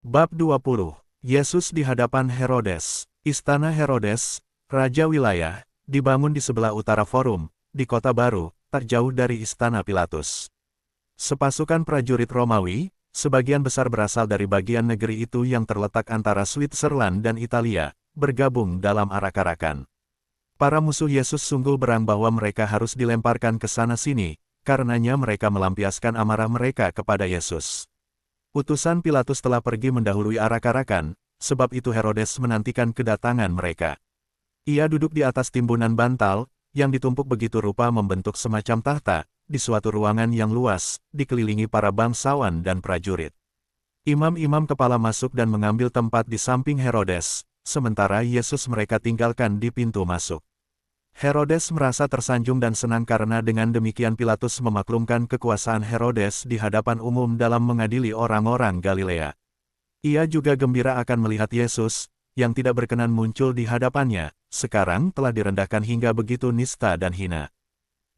Bab 20. Yesus di hadapan Herodes. Istana Herodes, raja wilayah, dibangun di sebelah utara Forum, di Kota Baru, tak jauh dari Istana Pilatus. Sepasukan prajurit Romawi, sebagian besar berasal dari bagian negeri itu yang terletak antara Switzerland dan Italia, bergabung dalam arak-arakan. Para musuh Yesus sungguh berang bahwa mereka harus dilemparkan ke sana-sini, karenanya mereka melampiaskan amarah mereka kepada Yesus. Utusan Pilatus telah pergi mendahului arak-arakan, sebab itu Herodes menantikan kedatangan mereka. Ia duduk di atas timbunan bantal, yang ditumpuk begitu rupa membentuk semacam tahta, di suatu ruangan yang luas, dikelilingi para bangsawan dan prajurit. Imam-imam kepala masuk dan mengambil tempat di samping Herodes, sementara Yesus mereka tinggalkan di pintu masuk. Herodes merasa tersanjung dan senang karena dengan demikian Pilatus memaklumkan kekuasaan Herodes di hadapan umum dalam mengadili orang-orang Galilea. Ia juga gembira akan melihat Yesus, yang tidak berkenan muncul di hadapannya, sekarang telah direndahkan hingga begitu nista dan hina.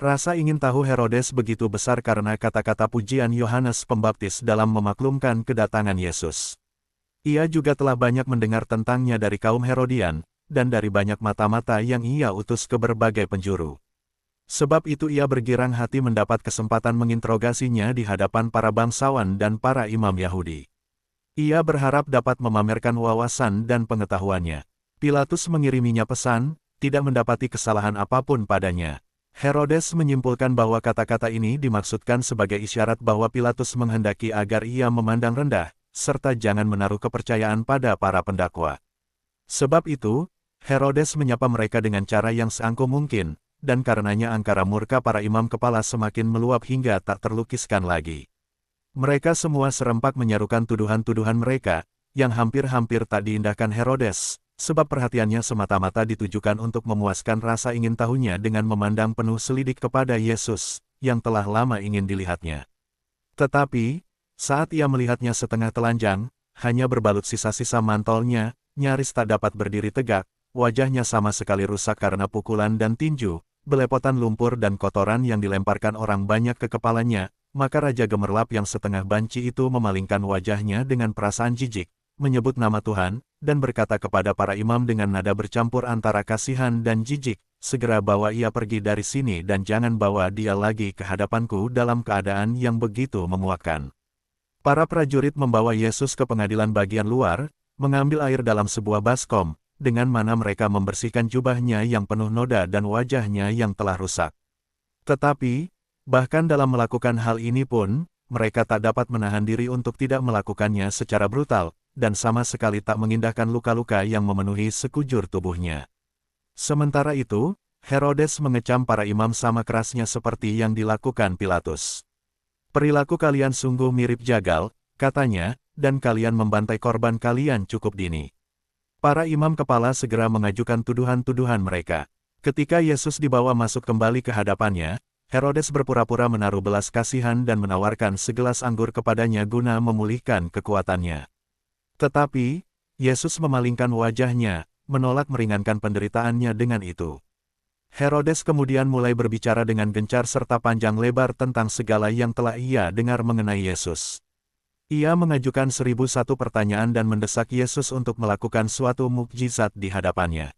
Rasa ingin tahu Herodes begitu besar karena kata-kata pujian Yohanes Pembaptis dalam memaklumkan kedatangan Yesus. Ia juga telah banyak mendengar tentangnya dari kaum Herodian, dan dari banyak mata-mata yang ia utus ke berbagai penjuru. Sebab itu ia bergirang hati mendapat kesempatan menginterogasinya di hadapan para bangsawan dan para imam Yahudi. Ia berharap dapat memamerkan wawasan dan pengetahuannya. Pilatus mengiriminya pesan, tidak mendapati kesalahan apapun padanya. Herodes menyimpulkan bahwa kata-kata ini dimaksudkan sebagai isyarat bahwa Pilatus menghendaki agar ia memandang rendah, serta jangan menaruh kepercayaan pada para pendakwa. Sebab itu, Herodes menyapa mereka dengan cara yang seangkuh mungkin, dan karenanya angkara murka para imam kepala semakin meluap hingga tak terlukiskan lagi. Mereka semua serempak menyerukan tuduhan-tuduhan mereka, yang hampir-hampir tak diindahkan Herodes, sebab perhatiannya semata-mata ditujukan untuk memuaskan rasa ingin tahunya dengan memandang penuh selidik kepada Yesus, yang telah lama ingin dilihatnya. Tetapi, saat ia melihatnya setengah telanjang, hanya berbalut sisa-sisa mantolnya, nyaris tak dapat berdiri tegak, wajahnya sama sekali rusak karena pukulan dan tinju, belepotan lumpur dan kotoran yang dilemparkan orang banyak ke kepalanya, maka Raja Gemerlap yang setengah banci itu memalingkan wajahnya dengan perasaan jijik, menyebut nama Tuhan, dan berkata kepada para imam dengan nada bercampur antara kasihan dan jijik, segera bawa ia pergi dari sini dan jangan bawa dia lagi ke hadapanku dalam keadaan yang begitu memuakkan. Para prajurit membawa Yesus ke pengadilan bagian luar, mengambil air dalam sebuah baskom, dengan mana mereka membersihkan jubahnya yang penuh noda dan wajahnya yang telah rusak. Tetapi, bahkan dalam melakukan hal ini pun, mereka tak dapat menahan diri untuk tidak melakukannya secara brutal, dan sama sekali tak mengindahkan luka-luka yang memenuhi sekujur tubuhnya. Sementara itu, Herodes mengecam para imam sama kerasnya seperti yang dilakukan Pilatus. "Perilaku kalian sungguh mirip jagal," katanya, "dan kalian membantai korban kalian cukup dini." Para imam kepala segera mengajukan tuduhan-tuduhan mereka. Ketika Yesus dibawa masuk kembali ke hadapannya, Herodes berpura-pura menaruh belas kasihan dan menawarkan segelas anggur kepadanya guna memulihkan kekuatannya. Tetapi, Yesus memalingkan wajahnya, menolak meringankan penderitaannya dengan itu. Herodes kemudian mulai berbicara dengan gencar serta panjang lebar tentang segala yang telah ia dengar mengenai Yesus. Ia mengajukan 1001 pertanyaan dan mendesak Yesus untuk melakukan suatu mukjizat di hadapannya.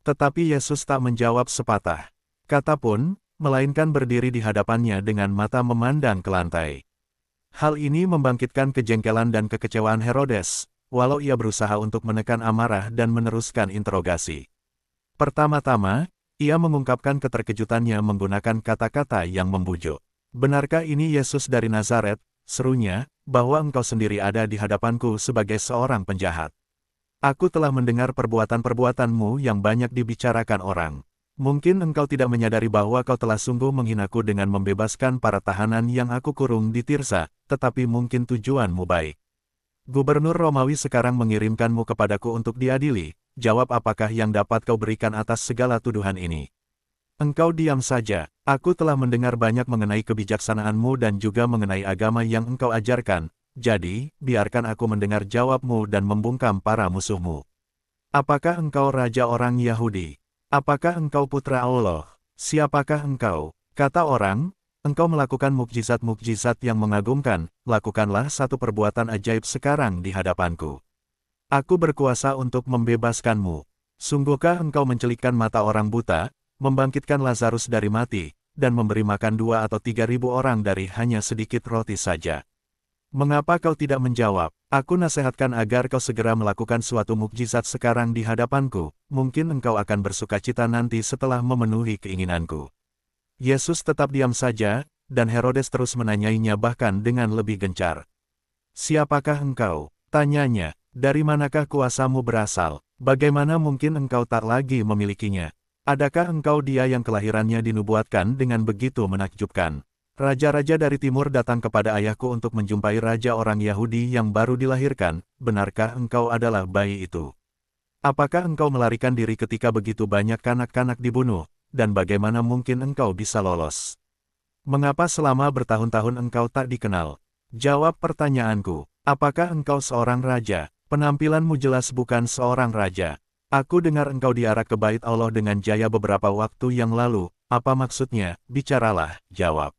Tetapi Yesus tak menjawab sepatah kata pun, melainkan berdiri di hadapannya dengan mata memandang ke lantai. Hal ini membangkitkan kejengkelan dan kekecewaan Herodes, walau ia berusaha untuk menekan amarah dan meneruskan interogasi. Pertama-tama, ia mengungkapkan keterkejutannya menggunakan kata-kata yang membujuk. "Benarkah ini Yesus dari Nazaret?" serunya, "bahwa engkau sendiri ada di hadapanku sebagai seorang penjahat. Aku telah mendengar perbuatan-perbuatanmu yang banyak dibicarakan orang. Mungkin engkau tidak menyadari bahwa kau telah sungguh menghinaku dengan membebaskan para tahanan yang aku kurung di Tirsa, tetapi mungkin tujuanmu baik. Gubernur Romawi sekarang mengirimkanmu kepadaku untuk diadili, jawab apakah yang dapat kau berikan atas segala tuduhan ini. Engkau diam saja, aku telah mendengar banyak mengenai kebijaksanaanmu dan juga mengenai agama yang engkau ajarkan, jadi, biarkan aku mendengar jawabmu dan membungkam para musuhmu. Apakah engkau raja orang Yahudi? Apakah engkau putra Allah? Siapakah engkau?" Kata orang, Engkau melakukan mukjizat-mukjizat yang mengagumkan, lakukanlah satu perbuatan ajaib sekarang di hadapanku. Aku berkuasa untuk membebaskanmu. Sungguhkah engkau mencelikkan mata orang buta, membangkitkan Lazarus dari mati, dan memberi makan 2 atau 3.000 orang dari hanya sedikit roti saja? Mengapa kau tidak menjawab? Aku nasihatkan agar kau segera melakukan suatu mukjizat sekarang di hadapanku, mungkin engkau akan bersukacita nanti setelah memenuhi keinginanku. Yesus tetap diam saja, dan Herodes terus menanyainya bahkan dengan lebih gencar. Siapakah engkau? Tanyanya. Dari manakah kuasamu berasal? Bagaimana mungkin engkau tak lagi memilikinya? Adakah engkau dia yang kelahirannya dinubuatkan dengan begitu menakjubkan? Raja-raja dari timur datang kepada ayahku untuk menjumpai raja orang Yahudi yang baru dilahirkan, benarkah engkau adalah bayi itu? Apakah engkau melarikan diri ketika begitu banyak kanak-kanak dibunuh? Dan bagaimana mungkin engkau bisa lolos? Mengapa selama bertahun-tahun engkau tak dikenal? Jawab pertanyaanku, apakah engkau seorang raja? Penampilanmu jelas bukan seorang raja. Aku dengar engkau diarak ke bait Allah dengan jaya beberapa waktu yang lalu. Apa maksudnya? Bicaralah, jawab.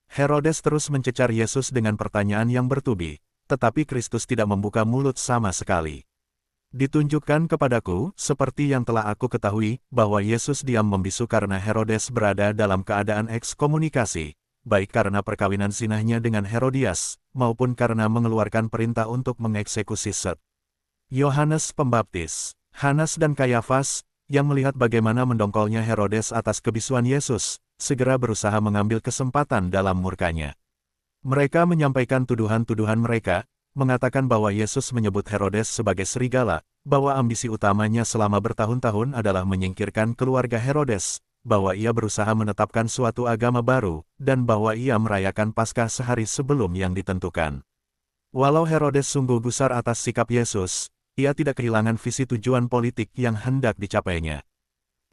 Herodes terus mencecar Yesus dengan pertanyaan yang bertubi, tetapi Kristus tidak membuka mulut sama sekali. Ditunjukkan kepadaku, seperti yang telah aku ketahui, bahwa Yesus diam membisu karena Herodes berada dalam keadaan ekskomunikasi, baik karena perkawinan zinahnya dengan Herodias, maupun karena mengeluarkan perintah untuk mengeksekusi Yohanes Pembaptis. Hanas dan Kayafas, yang melihat bagaimana mendongkolnya Herodes atas kebisuan Yesus, segera berusaha mengambil kesempatan dalam murkanya. Mereka menyampaikan tuduhan-tuduhan mereka, mengatakan bahwa Yesus menyebut Herodes sebagai serigala, bahwa ambisi utamanya selama bertahun-tahun adalah menyingkirkan keluarga Herodes, bahwa ia berusaha menetapkan suatu agama baru, dan bahwa ia merayakan Paskah sehari sebelum yang ditentukan. Walau Herodes sungguh gusar atas sikap Yesus, ia tidak kehilangan visi tujuan politik yang hendak dicapainya.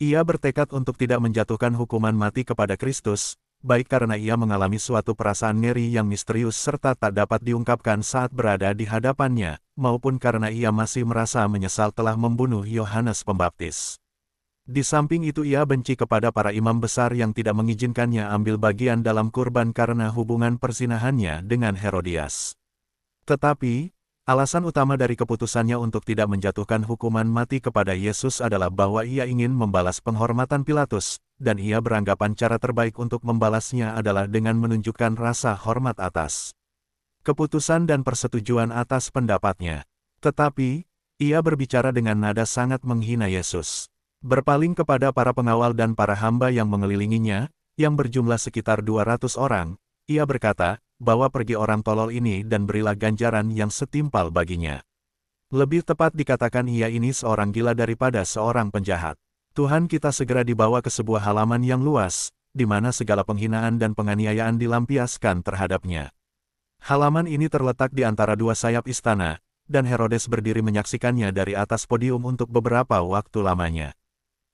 Ia bertekad untuk tidak menjatuhkan hukuman mati kepada Kristus, baik karena ia mengalami suatu perasaan ngeri yang misterius serta tak dapat diungkapkan saat berada di hadapannya, maupun karena ia masih merasa menyesal telah membunuh Yohanes Pembaptis. Di samping itu ia benci kepada para imam besar yang tidak mengizinkannya ambil bagian dalam kurban karena hubungan persinahannya dengan Herodias. Tetapi, alasan utama dari keputusannya untuk tidak menjatuhkan hukuman mati kepada Yesus adalah bahwa ia ingin membalas penghormatan Pilatus, dan ia beranggapan cara terbaik untuk membalasnya adalah dengan menunjukkan rasa hormat atas keputusan dan persetujuan atas pendapatnya. Tetapi, ia berbicara dengan nada sangat menghina Yesus. Berpaling kepada para pengawal dan para hamba yang mengelilinginya, yang berjumlah sekitar 200 orang, ia berkata, bawa pergi orang tolol ini dan berilah ganjaran yang setimpal baginya. Lebih tepat dikatakan ia ini seorang gila daripada seorang penjahat. Tuhan kita segera dibawa ke sebuah halaman yang luas, di mana segala penghinaan dan penganiayaan dilampiaskan terhadapnya. Halaman ini terletak di antara dua sayap istana, dan Herodes berdiri menyaksikannya dari atas podium untuk beberapa waktu lamanya.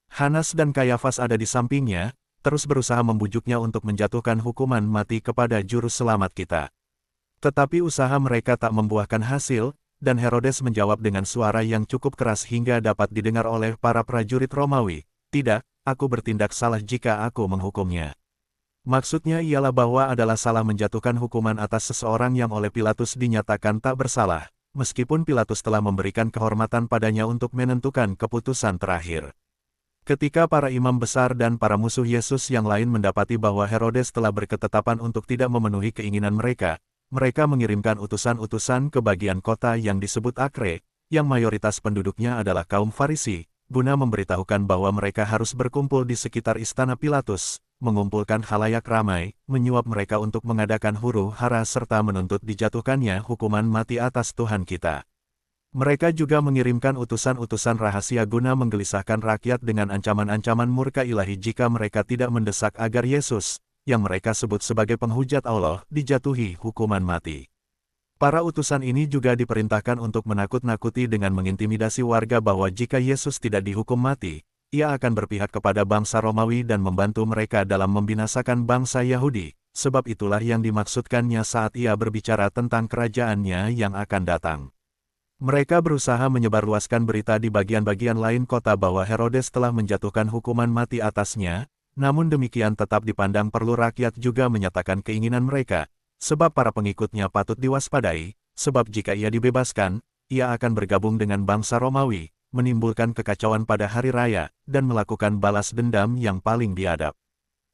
Hanas dan Kayafas ada di sampingnya, terus berusaha membujuknya untuk menjatuhkan hukuman mati kepada juru selamat kita. Tetapi usaha mereka tak membuahkan hasil, dan Herodes menjawab dengan suara yang cukup keras hingga dapat didengar oleh para prajurit Romawi, "Tidak, aku bertindak salah jika aku menghukumnya." Maksudnya ialah bahwa adalah salah menjatuhkan hukuman atas seseorang yang oleh Pilatus dinyatakan tak bersalah, meskipun Pilatus telah memberikan kehormatan padanya untuk menentukan keputusan terakhir. Ketika para imam besar dan para musuh Yesus yang lain mendapati bahwa Herodes telah berketetapan untuk tidak memenuhi keinginan mereka, mereka mengirimkan utusan-utusan ke bagian kota yang disebut Akre, yang mayoritas penduduknya adalah kaum Farisi, guna memberitahukan bahwa mereka harus berkumpul di sekitar istana Pilatus, mengumpulkan khalayak ramai, menyuap mereka untuk mengadakan huru-hara serta menuntut dijatuhkannya hukuman mati atas Tuhan kita. Mereka juga mengirimkan utusan-utusan rahasia guna menggelisahkan rakyat dengan ancaman-ancaman murka ilahi jika mereka tidak mendesak agar Yesus, yang mereka sebut sebagai penghujat Allah, dijatuhi hukuman mati. Para utusan ini juga diperintahkan untuk menakut-nakuti dengan mengintimidasi warga bahwa jika Yesus tidak dihukum mati, ia akan berpihak kepada bangsa Romawi dan membantu mereka dalam membinasakan bangsa Yahudi, sebab itulah yang dimaksudkannya saat ia berbicara tentang kerajaannya yang akan datang. Mereka berusaha menyebarluaskan berita di bagian-bagian lain kota bahwa Herodes telah menjatuhkan hukuman mati atasnya, Namun demikian tetap dipandang perlu rakyat juga menyatakan keinginan mereka, sebab para pengikutnya patut diwaspadai, sebab jika ia dibebaskan, ia akan bergabung dengan bangsa Romawi, menimbulkan kekacauan pada hari raya, dan melakukan balas dendam yang paling biadab.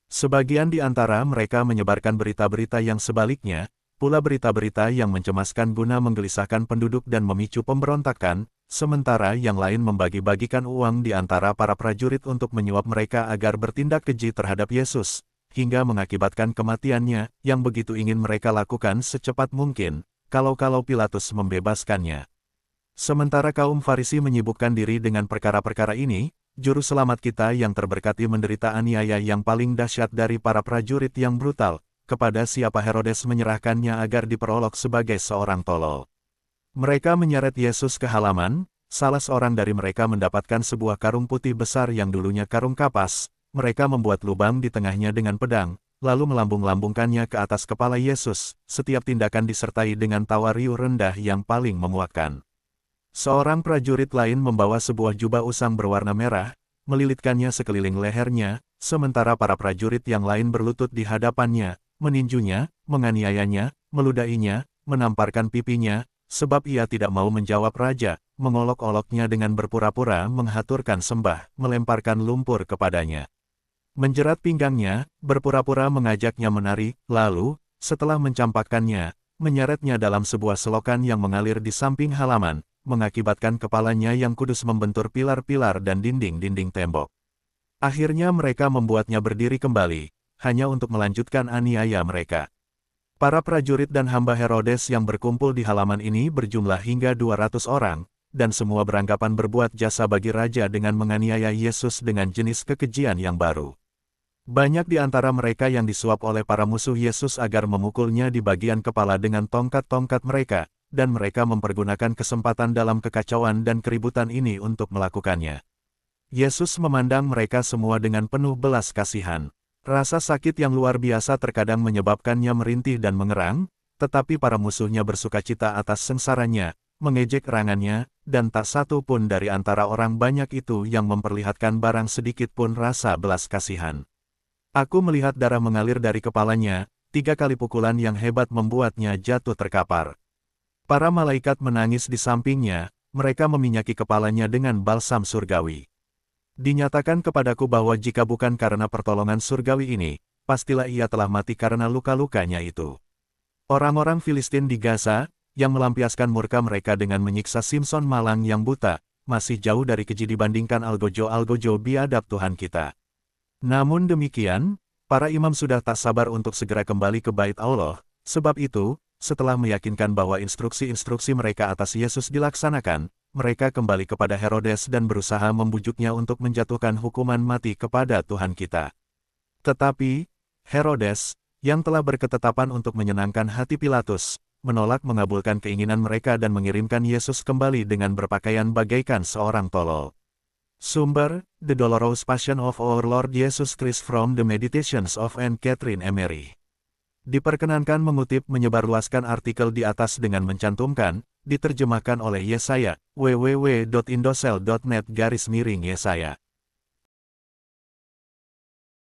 Sebagian di antara mereka menyebarkan berita-berita yang sebaliknya, pula berita-berita yang mencemaskan guna menggelisahkan penduduk dan memicu pemberontakan, sementara yang lain membagi-bagikan uang di antara para prajurit untuk menyuap mereka agar bertindak keji terhadap Yesus, hingga mengakibatkan kematiannya, yang begitu ingin mereka lakukan secepat mungkin, kalau-kalau Pilatus membebaskannya. Sementara kaum Farisi menyibukkan diri dengan perkara-perkara ini, juru selamat kita yang terberkati menderita aniaya yang paling dahsyat dari para prajurit yang brutal, kepada siapa Herodes menyerahkannya agar diperolok sebagai seorang tolol. Mereka menyeret Yesus ke halaman, salah seorang dari mereka mendapatkan sebuah karung putih besar yang dulunya karung kapas, mereka membuat lubang di tengahnya dengan pedang, lalu melambung-lambungkannya ke atas kepala Yesus, setiap tindakan disertai dengan tawa riuh rendah yang paling memuakkan. Seorang prajurit lain membawa sebuah jubah usang berwarna merah, melilitkannya sekeliling lehernya, sementara para prajurit yang lain berlutut di hadapannya, meninjunya, menganiayanya, meludainya, menamparkan pipinya, sebab ia tidak mau menjawab raja, mengolok-oloknya dengan berpura-pura menghaturkan sembah, melemparkan lumpur kepadanya. Menjerat pinggangnya, berpura-pura mengajaknya menari, lalu, setelah mencampakkannya, menyeretnya dalam sebuah selokan yang mengalir di samping halaman, mengakibatkan kepalanya yang kudus membentur pilar-pilar dan dinding-dinding tembok. Akhirnya mereka membuatnya berdiri kembali, hanya untuk melanjutkan aniaya mereka. Para prajurit dan hamba Herodes yang berkumpul di halaman ini berjumlah hingga 200 orang, dan semua beranggapan berbuat jasa bagi raja dengan menganiaya Yesus dengan jenis kekejian yang baru. Banyak di antara mereka yang disuap oleh para musuh Yesus agar memukulnya di bagian kepala dengan tongkat-tongkat mereka, dan mereka mempergunakan kesempatan dalam kekacauan dan keributan ini untuk melakukannya. Yesus memandang mereka semua dengan penuh belas kasihan. Rasa sakit yang luar biasa terkadang menyebabkannya merintih dan mengerang, tetapi para musuhnya bersukacita atas sengsaranya, mengejek erangannya, dan tak satu pun dari antara orang banyak itu yang memperlihatkan barang sedikit pun rasa belas kasihan. Aku melihat darah mengalir dari kepalanya, 3 kali pukulan yang hebat membuatnya jatuh terkapar. Para malaikat menangis di sampingnya, mereka meminyaki kepalanya dengan balsam surgawi. Dinyatakan kepadaku bahwa jika bukan karena pertolongan surgawi ini, pastilah ia telah mati karena luka-lukanya itu. Orang-orang Filistin di Gaza, yang melampiaskan murka mereka dengan menyiksa Simson malang yang buta, masih jauh dari keji dibandingkan algojo-algojo biadab Tuhan kita. Namun demikian, para imam sudah tak sabar untuk segera kembali ke bait Allah, sebab itu, setelah meyakinkan bahwa instruksi-instruksi mereka atas Yesus dilaksanakan, mereka kembali kepada Herodes dan berusaha membujuknya untuk menjatuhkan hukuman mati kepada Tuhan kita. Tetapi, Herodes, yang telah berketetapan untuk menyenangkan hati Pilatus, menolak mengabulkan keinginan mereka dan mengirimkan Yesus kembali dengan berpakaian bagaikan seorang tolol. Sumber, The Dolorous Passion of Our Lord Jesus Christ from the Meditations of Anne Catherine Emery. Diperkenankan mengutip menyebarluaskan artikel di atas dengan mencantumkan, diterjemahkan oleh Yesaya, www.indosel.net/Yesaya.